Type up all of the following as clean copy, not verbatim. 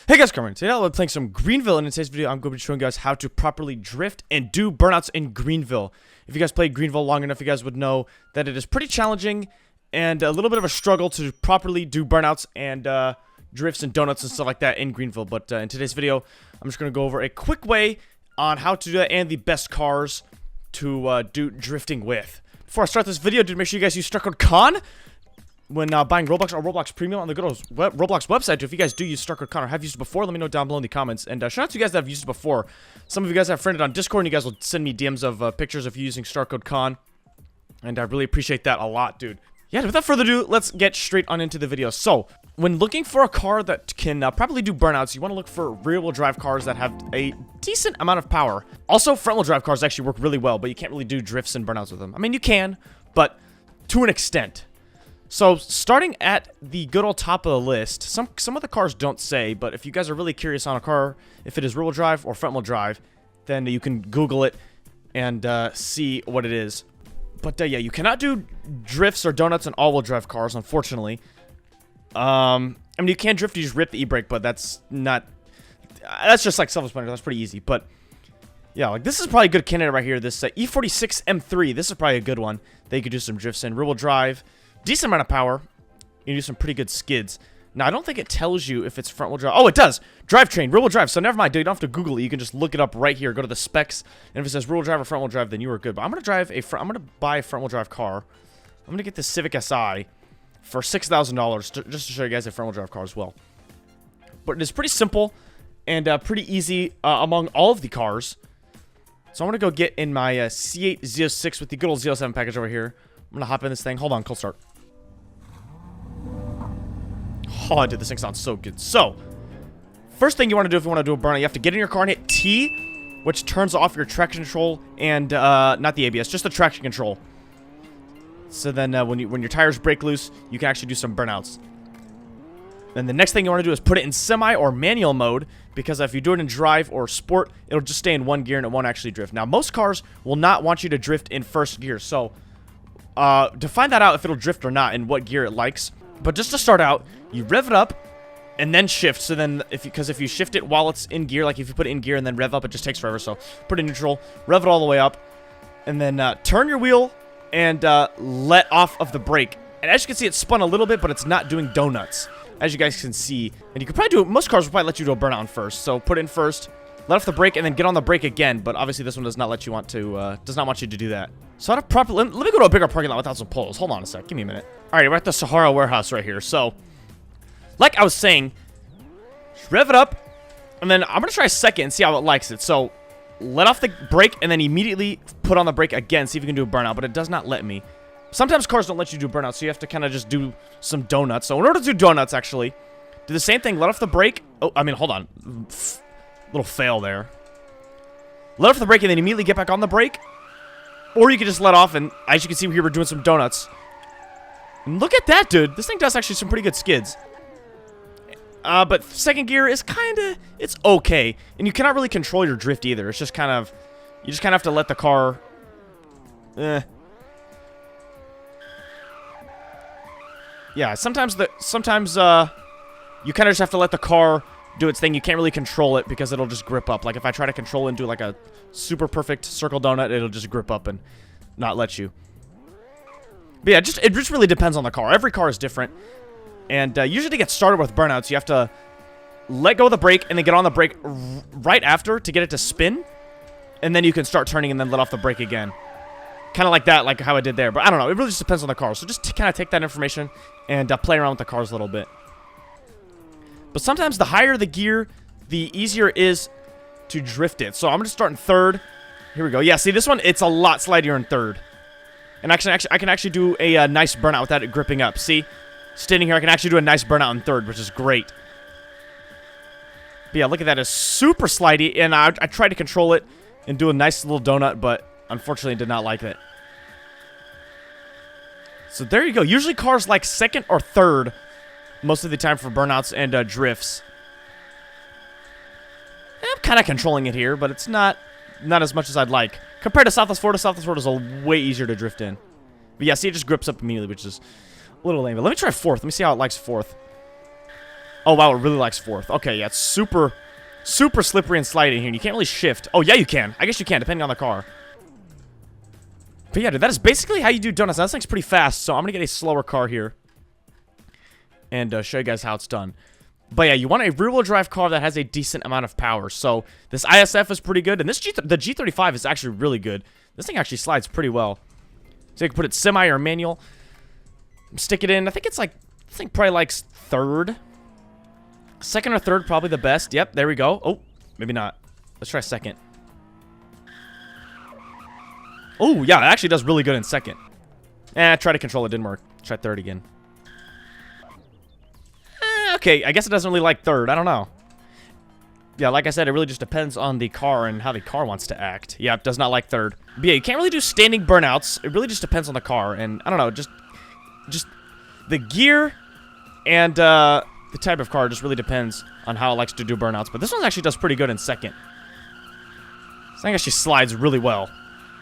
Hey guys, Carmen. Today I'll be playing some Greenville, and in today's video I'm going to be showing you guys how to properly drift and do burnouts in Greenville. If you guys played Greenville long enough, you guys would know that it is pretty challenging and a little bit of a struggle to properly do burnouts and drifts and donuts and stuff like that in Greenville. But in today's video, I'm just going to go over a quick way on how to do that and the best cars to do drifting with. Before I start this video, make sure you guys use Star Code CON when buying Roblox or Roblox Premium on the good old Roblox website. If you guys do use Star Code CON or have used it before, let me know down below in the comments. And shout out to you guys that have used it before. Some of you guys have friended on Discord, and you guys will send me DMs of pictures of you using Star Code CON. And I really appreciate that a lot, dude. Yeah, without further ado, let's get straight on into the video. So, when looking for a car that can properly do burnouts, you want to look for rear-wheel drive cars that have a decent amount of power. Also, front-wheel drive cars actually work really well, but you can't really do drifts and burnouts with them. I mean, you can, but to an extent. So, starting at the good old top of the list, some of the cars don't say, but if you guys are really curious on a car, if it is rear-wheel drive or front-wheel drive, then you can Google it and see what it is. But yeah, you cannot do drifts or donuts on all-wheel drive cars, unfortunately. I mean, you can drift, you just rip the e-brake, but that's not... That's just like self-explanatory, that's pretty easy, but... Yeah, like, this is probably a good candidate right here, this E46 M3, this is probably a good one that you could do some drifts in. Rear-wheel drive, decent amount of power, you can do some pretty good skids. Now, I don't think it tells you if it's front-wheel drive. Oh, it does! Drivetrain, rear-wheel drive, so never mind, dude, you don't have to Google it, you can just look it up right here, go to the specs, and if it says rear-wheel drive or front-wheel drive, then you are good. But I'm gonna buy a front-wheel drive car. I'm gonna get the Civic Si for $6,000, just to show you guys a front-wheel drive car as well. But it is pretty simple and pretty easy among all of the cars. So I'm gonna go get in my C8 Z06 with the good old Z07 package over here. I'm gonna hop in this thing. Hold on, cold start. Oh, dude, this thing sounds so good. So, first thing you want to do if you want to do a burnout, you have to get in your car and hit T, which turns off your traction control and not the ABS, just the traction control. So then when your tires break loose, you can actually do some burnouts. Then the next thing you want to do is put it in semi or manual mode, because if you do it in drive or sport, it'll just stay in one gear and it won't actually drift. Now, most cars will not want you to drift in first gear, so to find that out if it'll drift or not and what gear it likes. But just to start out, you rev it up and then shift. So then, because if you shift it while it's in gear, like if you put it in gear and then rev up, it just takes forever. So put it in neutral, rev it all the way up, and then turn your wheel and let off of the brake. And as you can see, it spun a little bit, but it's not doing donuts, as you guys can see. And you could probably do it. Most cars will probably let you do a burnout in first. So put it in first, let off the brake, and then get on the brake again. But obviously, this one does not let you does not want you to do that. So how to properly, let me go to a bigger parking lot without some poles. Hold on a sec. Give me a minute. All right, we're at the Sahara warehouse right here. So, like I was saying, just rev it up, and then I'm going to try a second and see how it likes it. So, let off the brake, and then immediately put on the brake again, see if you can do a burnout, but it does not let me. Sometimes cars don't let you do burnouts, so you have to kind of just do some donuts. So, in order to do donuts, actually, do the same thing. Let off the brake. Oh, I mean, hold on. Little fail there. Let off the brake, and then immediately get back on the brake. Or you can just let off, and as you can see here, we're doing some donuts. And look at that, dude. This thing does actually some pretty good skids. But second gear is it's okay. And you cannot really control your drift either. It's just kind of, you just kind of have to let the car, Yeah, sometimes you kind of just have to let the car do its thing. You can't really control it because it'll just grip up. Like if I try to control it and do like a super perfect circle donut, it'll just grip up and not let you. But yeah, it just really depends on the car. Every car is different. And usually to get started with burnouts, you have to let go of the brake and then get on the brake right after to get it to spin. And then you can start turning and then let off the brake again. Kind of like that, like how I did there. But I don't know. It really just depends on the car. So just kind of take that information and play around with the cars a little bit. But sometimes the higher the gear, the easier it is to drift it. So I'm going to start in third. Here we go. Yeah, see this one? It's a lot slidier in third. And I can actually do a nice burnout without it gripping up. See? Standing here, I can actually do a nice burnout in third, which is great. But yeah, look at that. It's super slidey. And I tried to control it and do a nice little donut, but unfortunately did not like it. So there you go. Usually cars like second or third most of the time for burnouts and drifts. And I'm kind of controlling it here, but it's not as much as I'd like. Compared to Southwest Florida is a way easier to drift in. But yeah, see, it just grips up immediately, which is a little lame. But let me try fourth. Let me see how it likes fourth. Oh, wow, it really likes fourth. Okay, yeah, it's super slippery and sliding here. And you can't really shift. Oh, yeah, you can. I guess you can, depending on the car. But yeah, dude, that is basically how you do donuts. Now, this thing's pretty fast, so I'm going to get a slower car here. And show you guys how it's done. But yeah, you want a rear-wheel drive car that has a decent amount of power. So this ISF is pretty good. And this the G35 is actually really good. This thing actually slides pretty well. So you can put it semi or manual. Stick it in. I think it's like, this thing probably likes third. Second or third, probably the best. Yep, there we go. Oh, maybe not. Let's try second. Oh, yeah, it actually does really good in second. Try to control it. Didn't work. Try third again. Okay, I guess it doesn't really like third. I don't know. Yeah, like I said, it really just depends on the car and how the car wants to act. Yeah, it does not like third. But yeah, you can't really do standing burnouts. It really just depends on the car. And I don't know, just the gear and the type of car just really depends on how it likes to do burnouts. But this one actually does pretty good in second. This thing actually slides really well.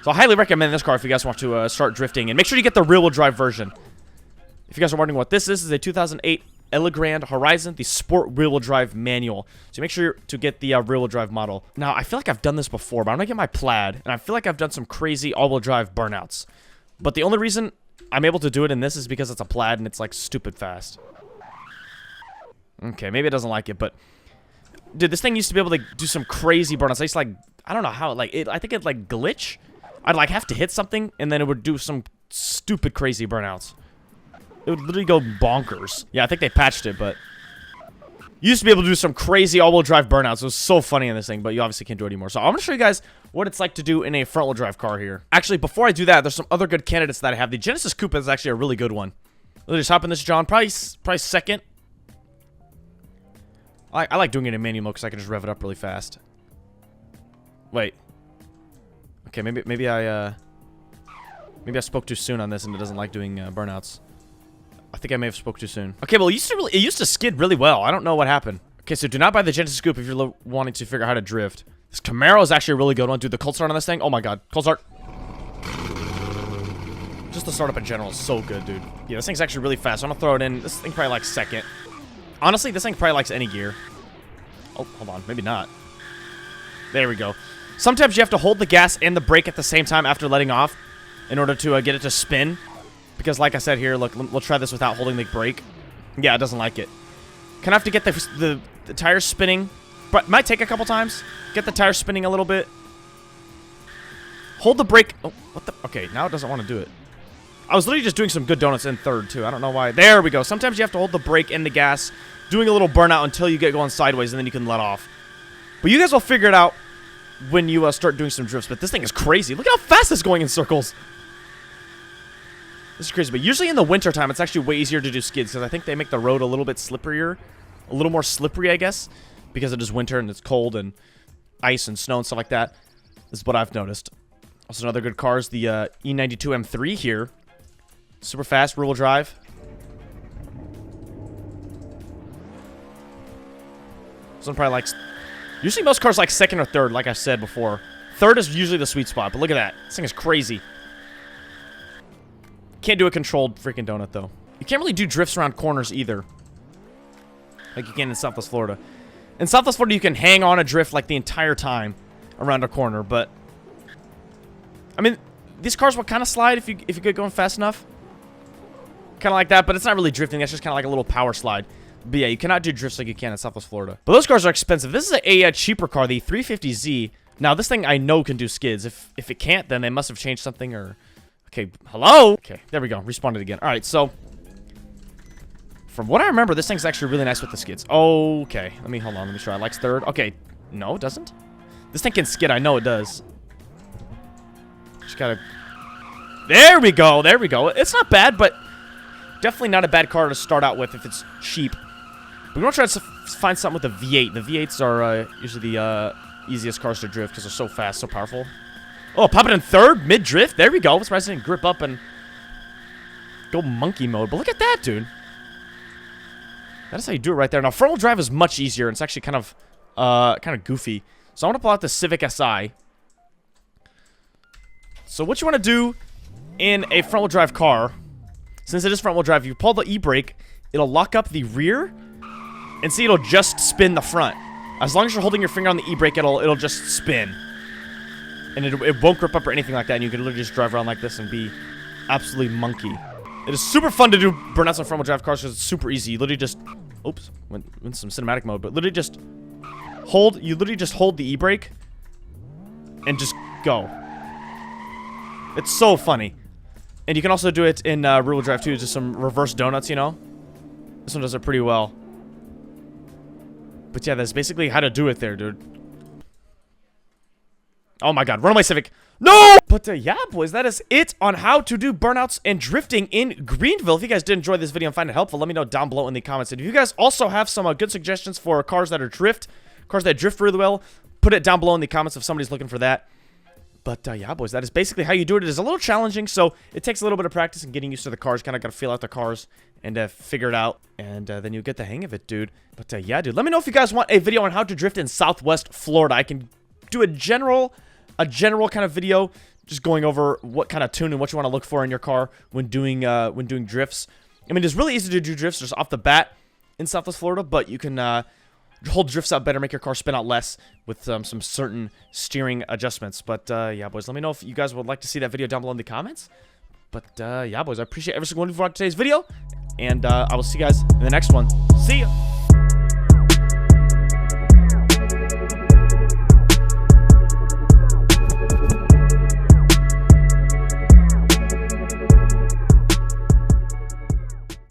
So I highly recommend this car if you guys want to start drifting. And make sure you get the rear-wheel drive version. If you guys are wondering what this is a 2008 Elegant Horizon, the Sport rear-wheel drive manual. So make sure to get the rear-wheel drive model. Now, I feel like I've done this before, but I'm going to get my Plaid. And I feel like I've done some crazy all-wheel drive burnouts. But the only reason I'm able to do it in this is because it's a Plaid and it's like stupid fast. Okay, maybe it doesn't like it, but dude, this thing used to be able to do some crazy burnouts. I used to like, I don't know how, like, I think it'd like glitch. I'd like have to hit something and then it would do some stupid crazy burnouts. It would literally go bonkers. Yeah, I think they patched it, but you used to be able to do some crazy all-wheel drive burnouts. It was so funny in this thing, but you obviously can't do it anymore. So I'm going to show you guys what it's like to do in a front-wheel drive car here. Actually, before I do that, there's some other good candidates that I have. The Genesis Coupe is actually a really good one. Let me just hop in this, John. Probably second. I like doing it in manual mode because I can just rev it up really fast. Wait. Okay, maybe I spoke too soon on this and it doesn't like doing burnouts. I think I may have spoke too soon. Okay, well, it used to skid really well. I don't know what happened. Okay, so do not buy the Genesis Coupe if you're wanting to figure out how to drift. This Camaro is actually a really good one. Dude, the cold start on this thing. Oh my god. Cold start. Just the startup in general is so good, dude. Yeah, this thing's actually really fast. So I'm gonna throw it in. This thing probably likes second. Honestly, this thing probably likes any gear. Oh, hold on. Maybe not. There we go. Sometimes you have to hold the gas and the brake at the same time after letting off in order to get it to spin. Because like I said here, look, we'll try this without holding the brake. Yeah, it doesn't like it. Kind of have to get the tires spinning. But might take a couple times. Get the tires spinning a little bit. Hold the brake. Oh, what the? Okay, now it doesn't want to do it. I was literally just doing some good donuts in third, too. I don't know why. There we go. Sometimes you have to hold the brake and the gas, doing a little burnout until you get going sideways, and then you can let off. But you guys will figure it out when you start doing some drifts. But this thing is crazy. Look how fast it's going in circles. This is crazy. But usually in the wintertime, it's actually way easier to do skids because I think they make the road a little bit slipperier. A little more slippery, I guess, because it is winter and it's cold and ice and snow and stuff like that. This is what I've noticed. Also, another good car is the E92 M3 here. Super fast, rear-wheel drive. This one probably likes... Usually most cars like second or third, like I said before. Third is usually the sweet spot, but look at that. This thing is crazy. Can't do a controlled freaking donut, though. You can't really do drifts around corners either. Like you can in Southwest Florida. In Southwest Florida, you can hang on a drift like the entire time around a corner, but... I mean, these cars will kind of slide if you get going fast enough. Kind of like that, but it's not really drifting. That's just kind of like a little power slide. But yeah, you cannot do drifts like you can in Southwest Florida. But those cars are expensive. This is a cheaper car, the 350Z. Now, this thing I know can do skids. If it can't, then they must have changed something or... Okay, hello? Okay, there we go. Respawned it again. All right, so... From what I remember, this thing's actually really nice with the skids. Okay, hold on. Let me try. Likes third. Okay, no, it doesn't. This thing can skid. I know it does. Just gotta... There we go. There we go. It's not bad, but... Definitely not a bad car to start out with if it's cheap. But we're going to try to find something with the V8. The V8s are usually the easiest cars to drift because they're so fast, so powerful. Oh, pop it in third, mid-drift. There we go. I'm surprised it didn't grip up and go monkey mode. But look at that, dude. That is how you do it right there. Now, front-wheel drive is much easier. And it's actually kind of goofy. So I'm going to pull out the Civic Si. So what you want to do in a front-wheel drive car... Since it is front-wheel drive, if you pull the e-brake, it'll lock up the rear And see, it'll just spin the front. As long as you're holding your finger on the e-brake, it'll just spin. And it won't grip up or anything like that, and you can literally just drive around like this and be absolutely monkey. It is super fun to do burnouts on front-wheel drive cars because it's super easy. You literally just... Oops, went in some cinematic mode, but literally just hold... You literally just hold the e-brake and just go. It's so funny. And you can also do it in rear-wheel drive too, just some reverse donuts, you know? This one does it pretty well. But yeah, that's basically how to do it there, dude. Oh my god, runaway Civic. No! But yeah, boys, that is it on how to do burnouts and drifting in Greenville. If you guys did enjoy this video and find it helpful, let me know down below in the comments. And if you guys also have some good suggestions for cars that drift really well, put it down below in the comments if somebody's looking for that. But yeah, boys, that is basically how you do it. It is a little challenging, so it takes a little bit of practice and getting used to the cars. Kind of got to feel out the cars and figure it out, and then you get the hang of it, dude. But yeah, dude, let me know if you guys want a video on how to drift in Southwest Florida. I can do a general kind of video, just going over what kind of tune and what you want to look for in your car when doing drifts. I mean, it's really easy to do drifts just off the bat in Southwest Florida, but you can hold drifts out better, make your car spin out less with some certain steering adjustments. But yeah, boys, let me know if you guys would like to see that video down below in the comments. But yeah, boys, I appreciate every single one of you for today's video, and I will see you guys in the next one. See ya!